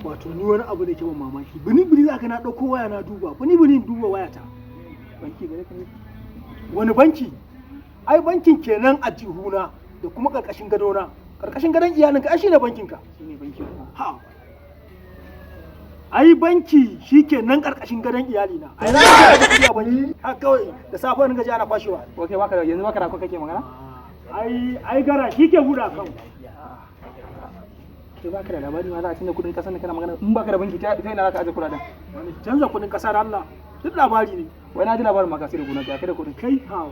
wato ni wani abu da ke ban mamaki bini za ka na ɗauko waya na duba bini duba wayata banki gare ka ne wani banki ai bankin kenan a jihuna da kuma karkashin gadona karkashin gadon iyalinka ai shine bankinka shine banki ha ai banki shikenan karkashin gadon iyalina ai na ga banki ha kawai da safe ringa ji ana kwashewa okay baka yanzu baka rako kake magana ai gara shike buda kan sai baka da labari ma za a cinye kudin kasar da kana magana in baka da banki ta ina zaka aje kudaden wani canza kudin kasa da Allah duk labari ne wai na ji labarin maka sai da gona kai da kudin kai hawa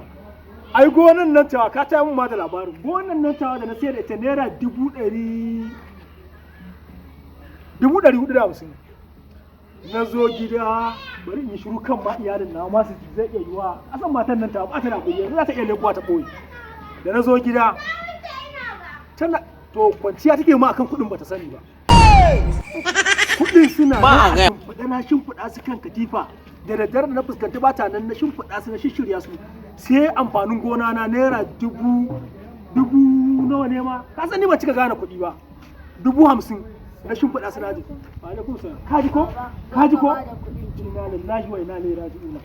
ai gonan nan tawa ka ta mun ma da labarin gonan nan tawa da na sayar da ita naira 450 na zo gida bari in yi shiru kan ma iyalin na ma su zai iya yiwa asan matan nan tawa ba ta da kuɗi yanzu za ta iya lekuwa ta ɓoye da na zo gida tana to kwanciya take ma akan kuɗin bata sani ba kuɗin suna na shimfiɗa su kan katifa da daddare na fuskanci bata nan na shimfiɗa su na shishirya su sai amfanin gona na naira dubu nawa ne ma ka san ni ba cika gane kuɗi ba 50,000 na shimfiɗa su naji alaikum salam kaji ko inna lillahi wa inna ilaihi raji'un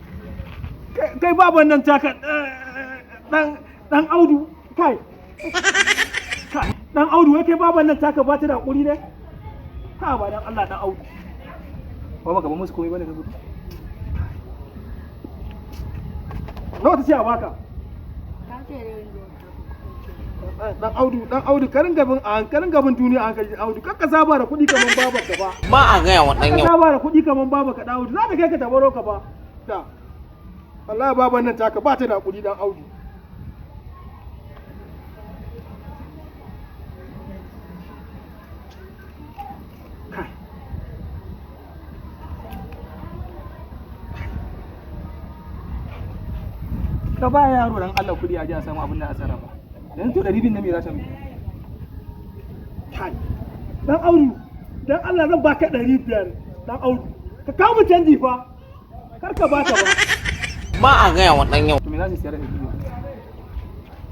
kai baban nan taka dan audu kai dan audu wai kai baban nan taka ba ta da hakuri ne ha ba dan Allah dan audu ba baka ba musu komai bane ka gudu nawa ta ce a baka dan audu karin gaban duniya an kaji audu kakka saba da kuɗi kaman babarka ba ba a gaya wa dan yau saba da kuɗi kaman babarka dan audu za ta kai ka tabaro ka ba da wallahi baban nan taka ba ta da kuɗi dan audu ka ba yaro dan Allah kudi a ji a samu abin da a sarrafa yanzu to 200 ne me za ta mi kai dan audu dan Allah zan baka 500 dan audu ka kawo mu canji fa kar ka baka ba ba a gaya wa dan yau to me za su sayar da biyu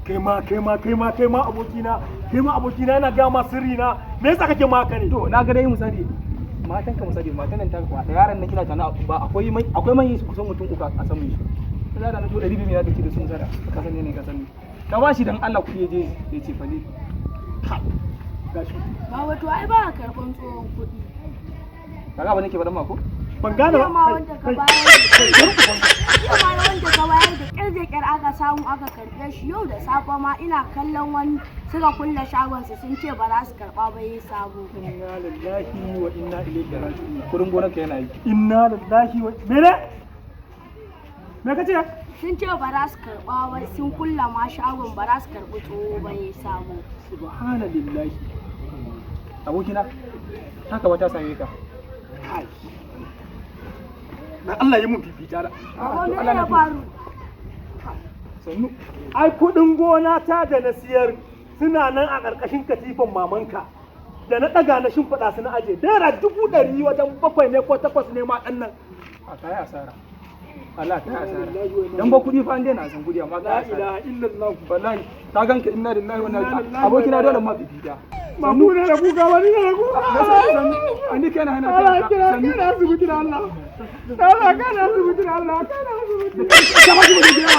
kai ma abokina yana ga ma sirri na me yasa kake ma haka ne to na ga dai misali matan nan ta kwa da yaran nan kina tana ba akwai mai su kusan mutum uku a saman shi za da na to 200 me za ta ci da sun zara ka san ne ka sani ka ba shi dan Allah kuɗi je ya ce fa ne gashi ba wato ai ba karban tsohon kuɗi kaga ba nake faɗan ma ko ban gane ba ma wanda ka bayar da kyar aka samu aka karɓe shi yau da safe ma ina kallon wani suka kulle shagon su sun ce ba za su karɓa ba yi sabo inna lillahi wa inna ilaihi raji'un kudin gonar ka yana yi inna lillahi wa me kace sun ce ba za su karɓa ba sun kulla ma shagon ba za su karɓi tsoho ba yi sabo subhanallahi abokina haka wata same ka kai dan Allah yi mun fifita da Allah ya faru sannu ai kudin gona ta da na siyar suna nan a ƙarƙashin katifan mamanka da na ɗaga na shimfiɗa su na aje naira 100 wajen 7 ne ko 8 ne ma ɗan nan a kai asara Allah ta asara dan ba kudi fa ande na san kudi amma la ilaha illallah wallahi ka ganka inna lillahi wa inna ilaihi abokina dole ma fifita mamu ne da kuka wani ne da kuka ani kana hana Allah kana asibiti da Allah Allah kana asibiti da Allah kana asibiti